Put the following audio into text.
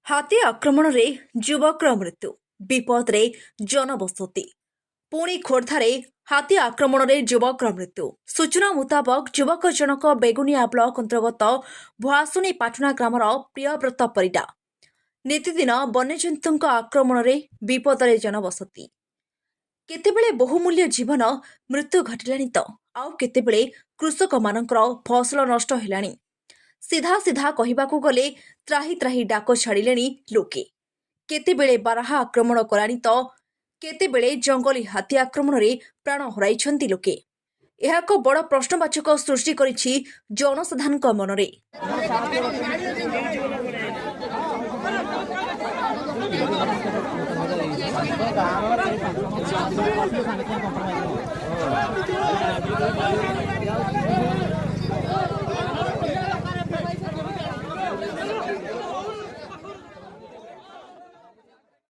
हाथी आक्रमण रे युवकर मृत्यु विपद रे जनबसति पुणी खोर्धारे हाथी आक्रमण रे युवकर मृत्यु सूचना मुताबक युवक जनक बेगुनिया ब्लॉक अंतर्गत भुआसुनी पाटना ग्रामर प्रियव्रत परिडा नीतिदिन वन्यजंतु आक्रमण रे विपद रे जनबसति केतेबेले बहुमूल्य जीवन मृत्यु घटिलानी तो आउ केतेबेले कृषक मानकर फसल नष्ट हेलानी सीधा सीधा कहबाकू गले त्राही त्राही डाक छाड़िले लोके केतेबेले बारहा आक्रमण करानी तो केतेबेले जंगली हाथी आक्रमण रे प्राण हराइछंती लोके यह एक बड़ प्रश्नवाचक सृष्टि करिछि जनसाधारणक मनरे।